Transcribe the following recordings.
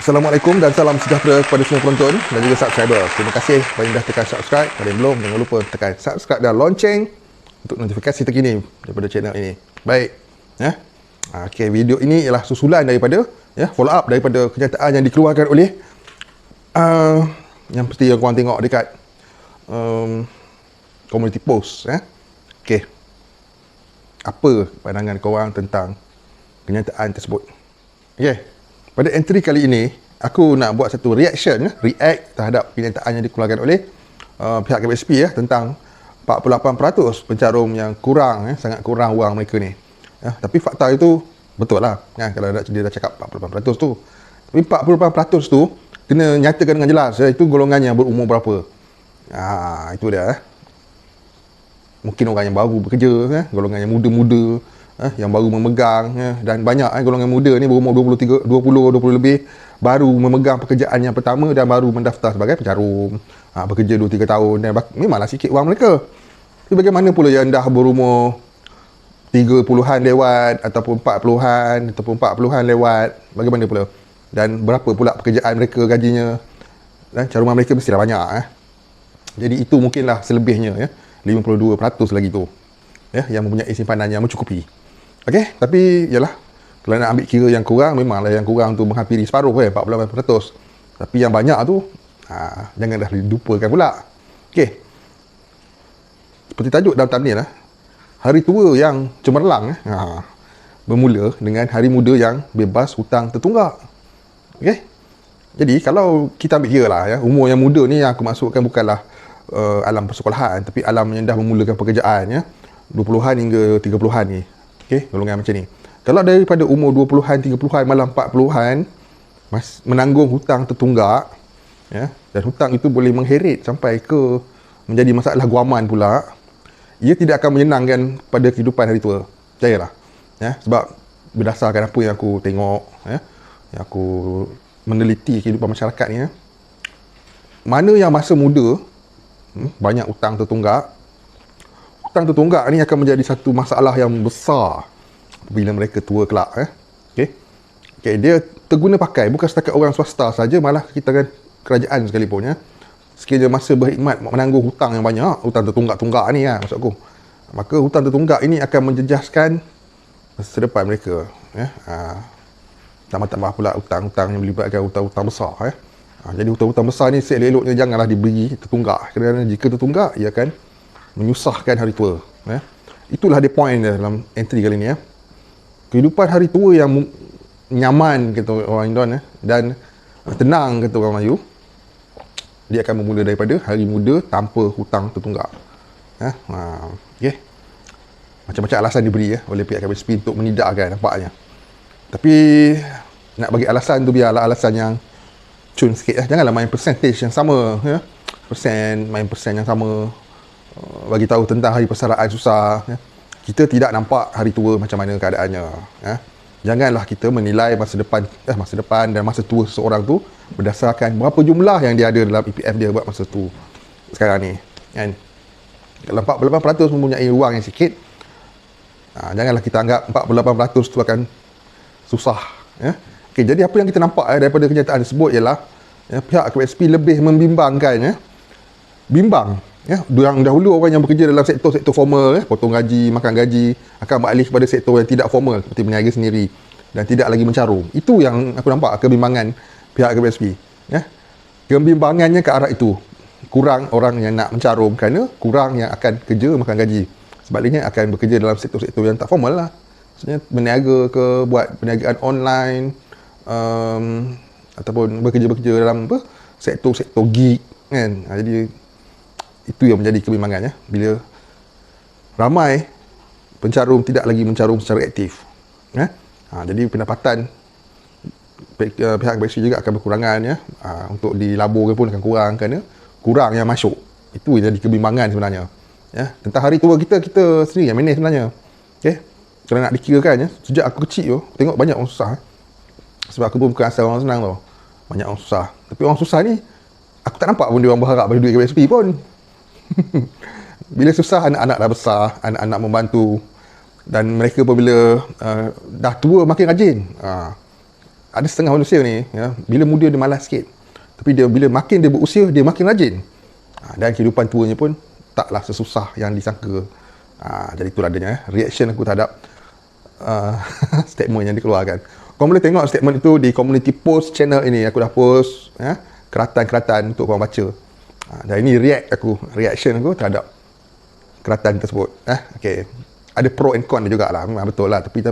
Assalamualaikum dan salam sejahtera kepada semua penonton dan juga subscriber. Terima kasih kerana dah tekan subscribe. Pada yang belum, jangan lupa tekan subscribe dan lonceng untuk notifikasi terkini daripada channel ini. Baik, ya. Okey, video ini ialah susulan daripada follow up daripada kenyataan yang dikeluarkan oleh yang pasti yang korang tengok dekat community post, ya. Okey. Apa pandangan korang tentang kenyataan tersebut? Okey. Pada entry kali ini, aku nak buat satu react terhadap kenyataan yang dikeluarkan oleh pihak KPSP tentang 48% pencarum yang kurang, sangat kurang wang mereka ni. Tapi fakta itu betul lah, kalau dia dah cakap 48% tu. Tapi 48% tu kena nyatakan dengan jelas, itu golongannya berumur berapa. Itu dia. Mungkin orang yang baru bekerja, golongan yang muda-muda, yang baru memegang, dan banyak golongan muda ni berumur 20 lebih baru memegang pekerjaan yang pertama dan baru mendaftar sebagai pencarum, bekerja 2-3 tahun dan memanglah sikit wang mereka. Tapi bagaimana pula yang dah berumur 30-an lewat ataupun 40-an ataupun 40-an lewat, bagaimana pula, dan berapa pula pekerjaan mereka gajinya, dan caruman mereka mestilah banyak. Jadi itu mungkinlah selebihnya, 52% lagi tu, yang mempunyai simpanan yang mencukupi. Okey, tapi yalah, kalau nak ambil kira yang kurang, memanglah yang kurang tu menghampiri separuh, 48%. Tapi yang banyak tu, janganlah dilupakan pula. Okey. Seperti tajuk dalam thumbnail, hari tua yang cemerlang bermula dengan hari muda yang bebas hutang tertunggak. Okey. Jadi kalau kita ambil kira lah, umur yang muda ni yang aku maksudkan bukanlah alam persekolahan, tapi alam yang dah memulakan pekerjaan, 20-an hingga 30-an ni. Okey, golongan macam ni. Kalau daripada umur 20-an, 30-an, malah 40-an menanggung hutang tertunggak, dan hutang itu boleh mengheret sampai ke menjadi masalah guaman pula, ia tidak akan menyenangkan pada kehidupan hari tua. Percayalah. Sebab berdasarkan apa yang aku tengok, yang aku meneliti kehidupan masyarakat ni, mana yang masa muda banyak hutang tertunggak, hutang tertunggak ni akan menjadi satu masalah yang besar bila mereka tua kelak. Okey, dia terguna pakai bukan setakat orang swasta saja, malah kita kan kerajaan sekalipun, sekiranya masa berkhidmat menanggung hutang yang banyak, hutang tertunggak-tunggak ni, maksud aku, maka hutang tertunggak ini akan menjejaskan masa depan mereka. Tambah-tambah pula hutang-hutang yang melibatkan hutang-hutang besar. Jadi hutang-hutang besar ni seelok-eloknya janganlah diberi tertunggak, kerana jika tertunggak ia akan menyusahkan hari tua. Itulah dia point dia dalam entry kali ni. Kehidupan hari tua yang nyaman, kata orang Indon, dan tenang, kata orang Melayu, dia akan bermula daripada hari muda tanpa hutang tertunggak. Okay. Macam-macam alasan diberi oleh pihak KPSP untuk menidakkan nampaknya. Tapi nak bagi alasan tu biarlah alasan yang cun sikit. Janganlah main percentage yang sama, main persen yang sama, bagi tahu tentang hari persaraan susah. Kita tidak nampak hari tua macam mana keadaannya. Janganlah kita menilai masa depan dan masa tua seseorang tu berdasarkan berapa jumlah yang dia ada dalam EPF dia buat masa tu sekarang ni, kan. Kalau 48% mempunyai wang yang sikit, janganlah kita anggap 48% tu akan susah. Okay, jadi apa yang kita nampak daripada kenyataan tersebut ialah pihak KPSP lebih membimbangkan, yang dahulu orang yang bekerja dalam sektor formal, potong gaji, makan gaji, akan beralih kepada sektor yang tidak formal seperti berniaga sendiri dan tidak lagi mencarum. Itu yang aku nampak kebimbangan pihak KPSP. Kebimbangannya ke arah itu. Kurang orang yang nak mencarum kerana kurang yang akan kerja makan gaji. Sebaliknya akan bekerja dalam sektor-sektor yang tak formal lah. Maksudnya berniaga ke, buat perniagaan online, ataupun bekerja-bekerja dalam sektor-sektor gig, kan. Jadi itu yang menjadi kebimbangannya bila ramai pencarum tidak lagi mencarum secara aktif. Jadi pendapatan pihak KPSP juga akan berkurangan, untuk dilaburkan pun akan kurang kerana kurang yang masuk. Itu yang jadi kebimbangan sebenarnya. Tentang hari tua kita sendiri yang manage sebenarnya. Kalau nak dikirakan, sejak aku kecil tu tengok banyak orang susah. Sebab aku pun bukan asal orang senang tau. Banyak orang susah. Tapi orang susah ni aku tak nampak pun dia orang berharap pada duit KPSP pun. Bila susah, anak-anak dah besar, anak-anak membantu, dan mereka apabila dah tua makin rajin. ada setengah manusia ni, ya, bila muda dia malas sikit. Tapi dia bila makin dia berusia, dia makin rajin. Dan kehidupan tuanya pun taklah sesusah yang disangka. Jadi itulah adanya reaction aku terhadap statement yang dikeluarkan. Kau boleh tengok statement itu di community post channel ini. Aku dah post keratan-keratan untuk korang baca. Dan ini reaction aku terhadap keratan tersebut. Okay. Ada pro and con juga lah. Memang betul lah. Tapi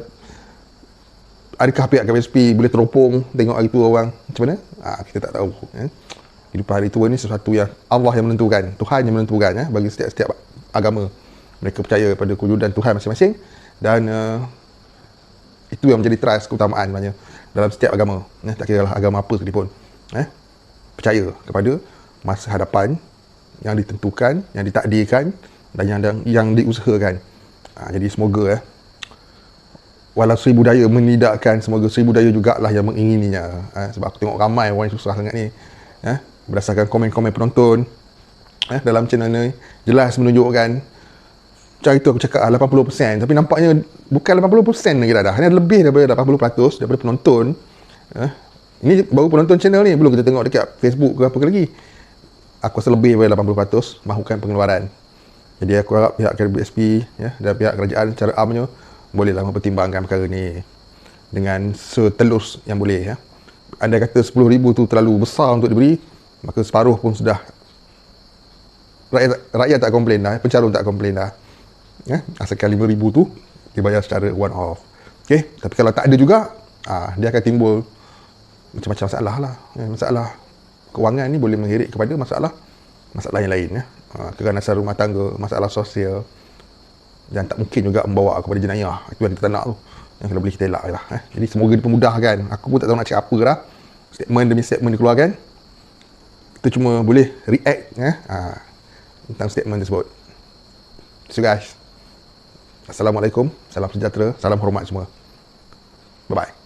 adakah pihak KPSP boleh teropong tengok hari tua orang? Macam mana? Kita tak tahu. Hidupan hari tua ni sesuatu yang Allah yang menentukan. Tuhan yang menentukan bagi setiap agama. Mereka percaya pada kewujudan Tuhan masing-masing. Dan itu yang menjadi trust keutamaan sebenarnya dalam setiap agama. Tak kira lah agama apa sekalipun. Percaya kepada masa hadapan yang ditentukan, yang ditakdirkan dan yang diusahakan. Jadi semoga walau seribu daya menidakkan, semoga seribu daya jugalah yang mengingininya. Sebab aku tengok ramai orang yang susah sangat ni. Berdasarkan komen-komen penonton dalam channel ni, jelas menunjukkan, macam itu aku cakap 80%, tapi nampaknya bukan 80% lagi dah. Ini lebih daripada 80% daripada penonton. Ini baru penonton channel ni, belum kita tengok dekat Facebook ke apa ke lagi. Aku rasa lebih daripada 80% mahukan pengeluaran. Jadi aku harap pihak KPSP dan pihak kerajaan secara amnya bolehlah mempertimbangkan perkara ni dengan setelus yang boleh. Anda kata 10,000 tu terlalu besar untuk diberi, maka separuh pun sudah rakyat tak komplain dah, pencarun tak komplain dah. Asalkan 5,000 tu dibayar secara one off. Okay? Tapi kalau tak ada juga, dia akan timbul macam-macam masalah lah. Masalah kewangan ni boleh mengheret kepada masalah yang lain. Keganasan rumah tangga, masalah sosial, dan tak mungkin juga membawa kepada jenayah. Itu yang kita tak nak tu. Yang kalau boleh kita elak lah. Jadi semoga dipermudahkan. Aku pun tak tahu nak cakap apa dah. Statement demi statement dikeluarkan. Kita cuma boleh react tentang statement tersebut. So guys, Assalamualaikum, salam sejahtera, salam hormat semua. Bye-bye.